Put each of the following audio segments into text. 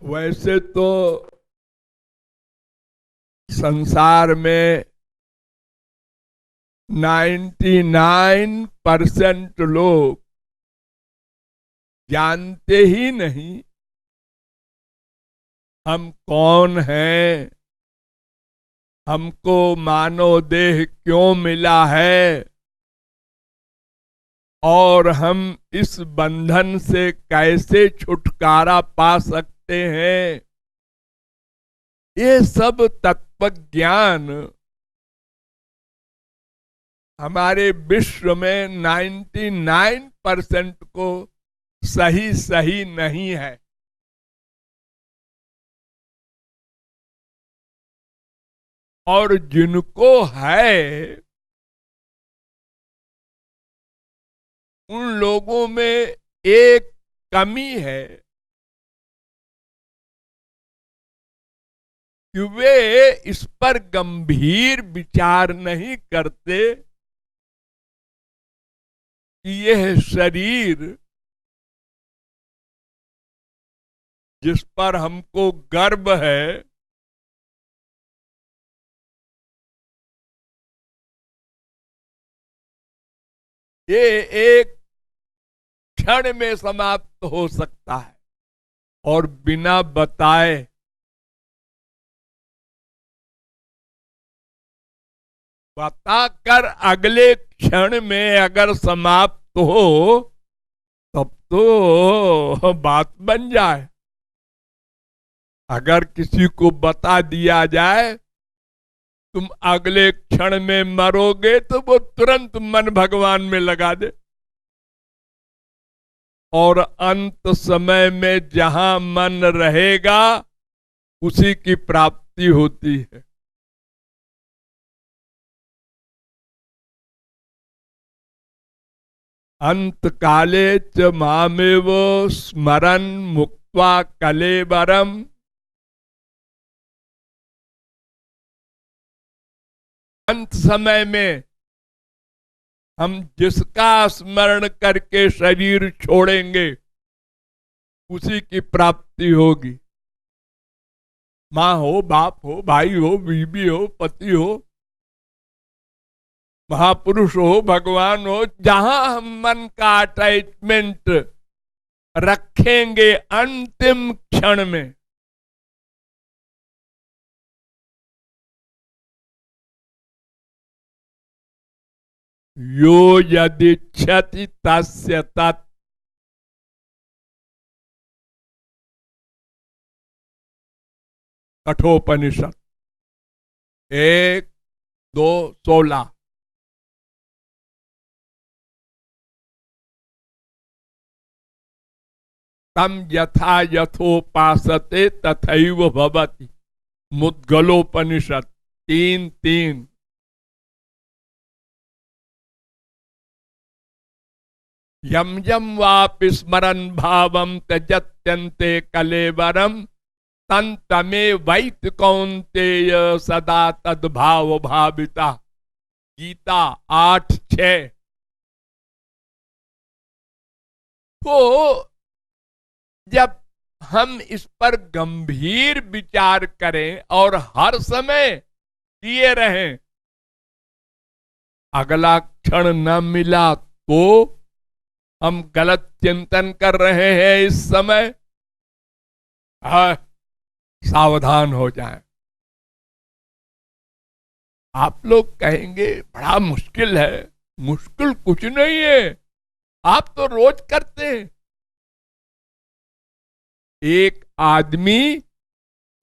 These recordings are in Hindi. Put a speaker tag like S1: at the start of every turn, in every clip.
S1: वैसे तो संसार में 99% लोग जानते ही नहीं हम कौन हैं, हमको मानव देह क्यों मिला है और हम इस बंधन से कैसे छुटकारा पा सकते हैं। ये सब तत्व ज्ञान हमारे विश्व में 99% को सही सही नहीं है। और जिनको है उन लोगों में एक कमी है कि वे इस पर गंभीर विचार नहीं करते कि यह शरीर जिस पर हमको गर्व है, ये एक क्षण में समाप्त हो सकता है और बिना बताए बताकर अगले क्षण में अगर समाप्त हो तब तो बात बन जाए। अगर किसी को बता दिया जाए तुम अगले क्षण में मरोगे तो वो तुरंत मन भगवान में लगा दे और अंत समय में जहां मन रहेगा उसी की प्राप्ति होती है। अंत काले च मामेव स्मरन मुक्त्वा कलेवरम। अंत समय में हम जिसका स्मरण करके शरीर छोड़ेंगे उसी की प्राप्ति होगी। माँ हो, बाप हो, भाई हो, बीबी हो, पति हो, महापुरुष हो, भगवान हो, जहां हम मन का अटैचमेंट रखेंगे अंतिम क्षण में यो यदिच्छति तस्य तत्। कठोपनिषद 1-2-16। तम यथा यथोपासते तथैव भवति। मुद्गलोपनिषद 3-3। यम यम वापि स्मरन् भावम त्यजत्यन्ते कलेवरम तन तमे वैत कौन्तेय सदा तद्भाव भाविता। गीता 8-6। तो जब हम इस पर गंभीर विचार करें और हर समय किए रहें, अगला क्षण न मिला तो हम गलत चिंतन कर रहे हैं इस समय। सावधान हो जाएं। आप लोग कहेंगे बड़ा मुश्किल है। मुश्किल कुछ नहीं है, आप तो रोज करते हैं। एक आदमी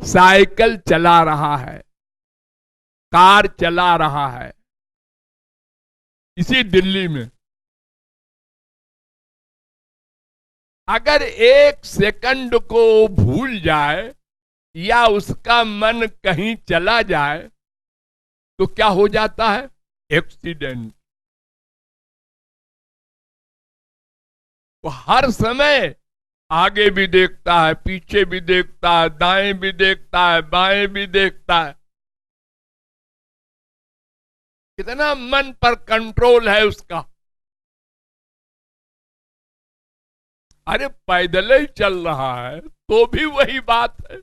S1: साइकिल चला रहा है, कार चला रहा है इसी दिल्ली में। अगर एक सेकंड को भूल जाए या उसका मन कहीं चला जाए तो क्या हो जाता है? एक्सीडेंट। तो हर समय आगे भी देखता है, पीछे भी देखता है, दाएं भी देखता है, बाएं भी देखता है। कितना मन पर कंट्रोल है उसका। अरे पैदल ही चल रहा है तो भी वही बात है।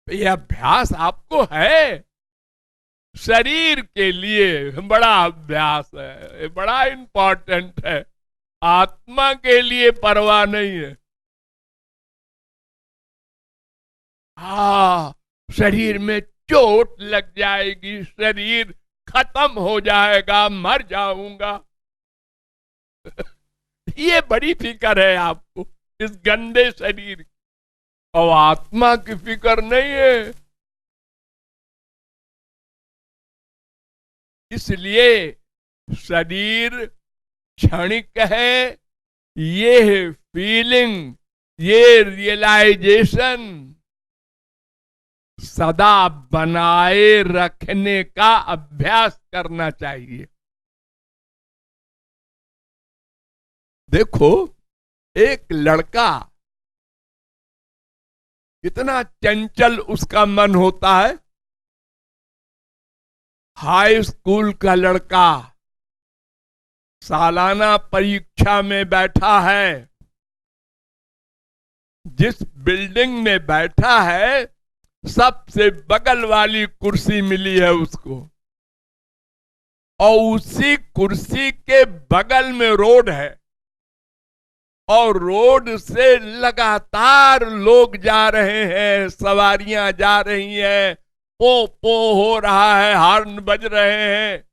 S1: ये अभ्यास आपको है, शरीर के लिए बड़ा अभ्यास है, ये बड़ा इंपॉर्टेंट है। आत्मा के लिए परवाह नहीं है। शरीर में चोट लग जाएगी, शरीर खत्म हो जाएगा, मर जाऊंगा। ये बड़ी फिक्र है आपको इस गंदे शरीर की, और आत्मा की फिक्र नहीं है। इसलिए शरीर क्षणिक है, ये फीलिंग, ये रियलाइजेशन सदा बनाए रखने का अभ्यास करना चाहिए। देखो, एक लड़का कितना चंचल उसका मन होता है। हाई स्कूल का लड़का सालाना परीक्षा में बैठा है, जिस बिल्डिंग में बैठा है सबसे बगल वाली कुर्सी मिली है उसको, और उसी कुर्सी के बगल में रोड है, और रोड से लगातार लोग जा रहे हैं, सवारियां जा रही हैं, पो पो हो रहा है, हॉर्न बज रहे हैं,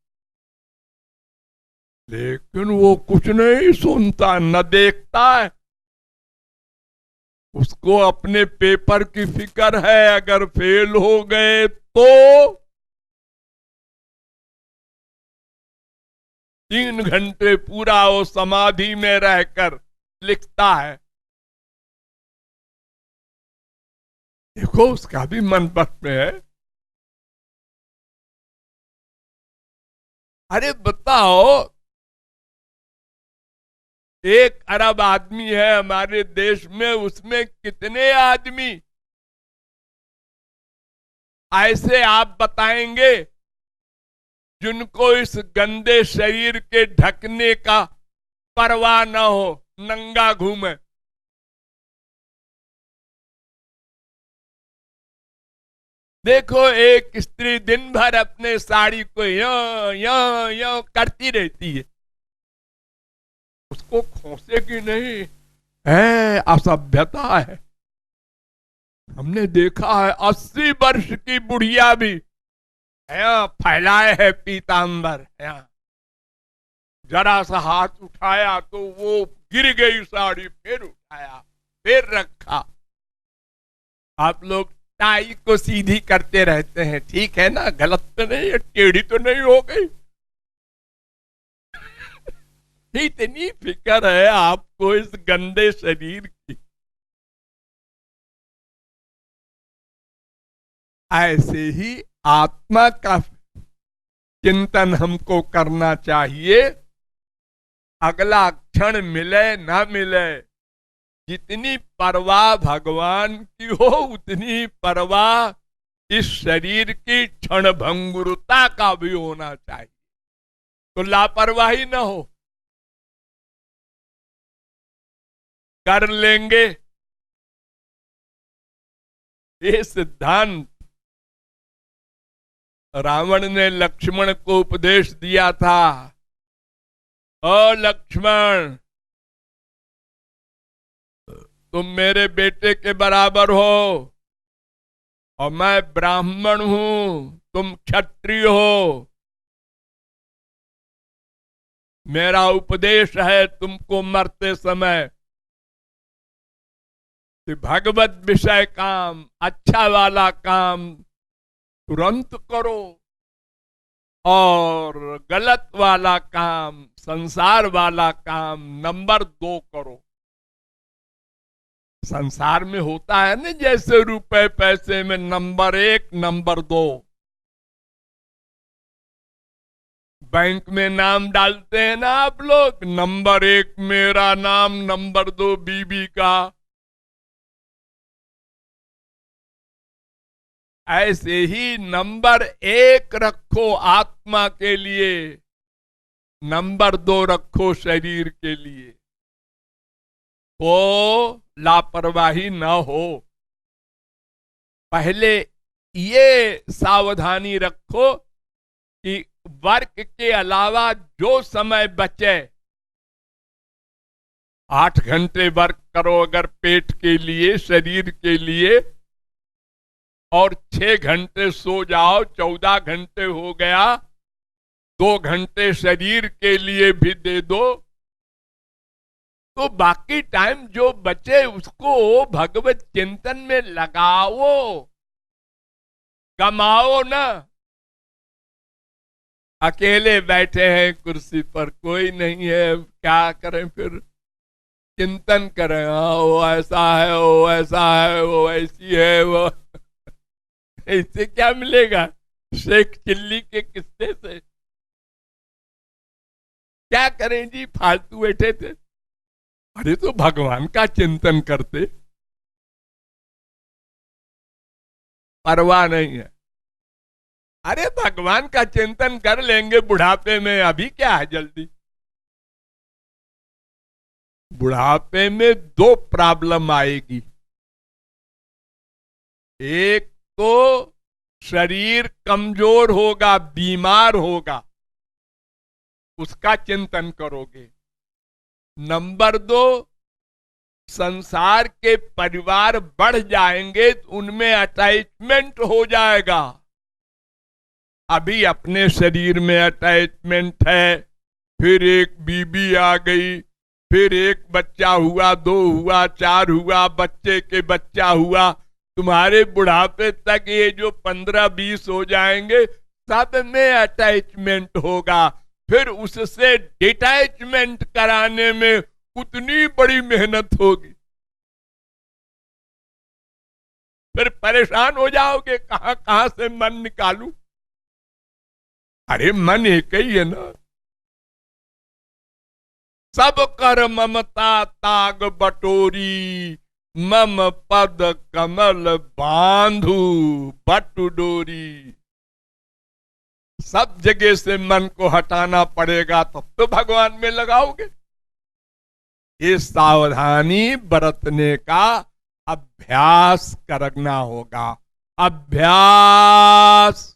S1: लेकिन वो कुछ नहीं सुनता न देखता है। उसको अपने पेपर की फिक्र है, अगर फेल हो गए तो 3 घंटे पूरा वो समाधि में रहकर लिखता है। देखो, उसका भी मन बस में है। अरे बताओ, 1 अरब आदमी है हमारे देश में, उसमें कितने आदमी ऐसे आप बताएंगे जिनको इस गंदे शरीर के ढकने का परवाह न हो, नंगा घूमे? देखो, एक स्त्री दिन भर अपने साड़ी को यो यो यो करती रहती है, उसको खोसेगी नहीं, है असभ्यता है। हमने देखा है 80 वर्ष की बुढ़िया भी फैलाए है पीतांबर, जरा सा हाथ उठाया तो वो गिर गई साड़ी, फिर उठाया, फिर रखा। आप लोग टाई को सीधी करते रहते हैं, ठीक है ना, गलत तो नहीं है, टेढ़ी तो नहीं हो गई। इतनी फिक्र है आपको इस गंदे शरीर की। ऐसे ही आत्मा का चिंतन हमको करना चाहिए। अगला क्षण मिले ना मिले, जितनी परवाह भगवान की हो उतनी परवाह इस शरीर की क्षणभंगुरता का भी होना चाहिए, तो लापरवाही न हो। कर लेंगे ये सिद्धांत रावण ने लक्ष्मण को उपदेश दिया था। ओ लक्ष्मण, तुम मेरे बेटे के बराबर हो, और मैं ब्राह्मण हूं, तुम क्षत्रिय हो। मेरा उपदेश है तुमको मरते समय कि भगवत विषय काम, अच्छा वाला काम तुरंत करो, और गलत वाला काम, संसार वाला काम नंबर 2 करो। संसार में होता है ना, जैसे रुपए पैसे में नंबर 1 नंबर 2। बैंक में नाम डालते हैं ना आप लोग, नंबर 1 मेरा नाम, नंबर 2 बीबी का। ऐसे ही नंबर 1 रखो आत्मा के लिए, नंबर 2 रखो शरीर के लिए। को लापरवाही न हो। पहले ये सावधानी रखो कि वर्क के अलावा जो समय बचे, 8 घंटे वर्क करो अगर पेट के लिए, शरीर के लिए, और 6 घंटे सो जाओ, 14 घंटे हो गया, 2 घंटे शरीर के लिए भी दे दो, तो बाकी टाइम जो बचे उसको भगवत चिंतन में लगाओ, कमाओ ना। अकेले बैठे हैं कुर्सी पर, कोई नहीं है, क्या करें फिर? चिंतन करें, हाँ वो ऐसा है, वो ऐसा है, वो ऐसी है, वो इससे क्या मिलेगा? शेख चिल्ली के किस्से से क्या करें जी? फालतू बैठे थे। अरे तो भगवान का चिंतन करते, परवाह नहीं है। अरे भगवान का चिंतन कर लेंगे बुढ़ापे में, अभी क्या है जल्दी? बुढ़ापे में 2 प्रॉब्लम आएगी। एक तो शरीर कमजोर होगा, बीमार होगा, उसका चिंतन करोगे। नंबर 2, संसार के परिवार बढ़ जाएंगे, उनमें अटैचमेंट हो जाएगा। अभी अपने शरीर में अटैचमेंट है, फिर एक बीबी आ गई, फिर एक बच्चा हुआ, 2 हुआ, 4 हुआ, बच्चे के बच्चा हुआ, तुम्हारे बुढ़ापे तक ये जो 15-20 हो जाएंगे, सब में अटैचमेंट होगा। फिर उससे डिटैचमेंट कराने में उतनी बड़ी मेहनत होगी, फिर परेशान हो जाओगे, कहां कहां से मन निकालूं। अरे मन एक ही है ना। सब कर ममता ताग बटोरी, मम पद कमल बांधू बटु डोरी। सब जगह से मन को हटाना पड़ेगा, तब तो भगवान में लगाओगे। ये सावधानी बरतने का अभ्यास करना होगा। अभ्यास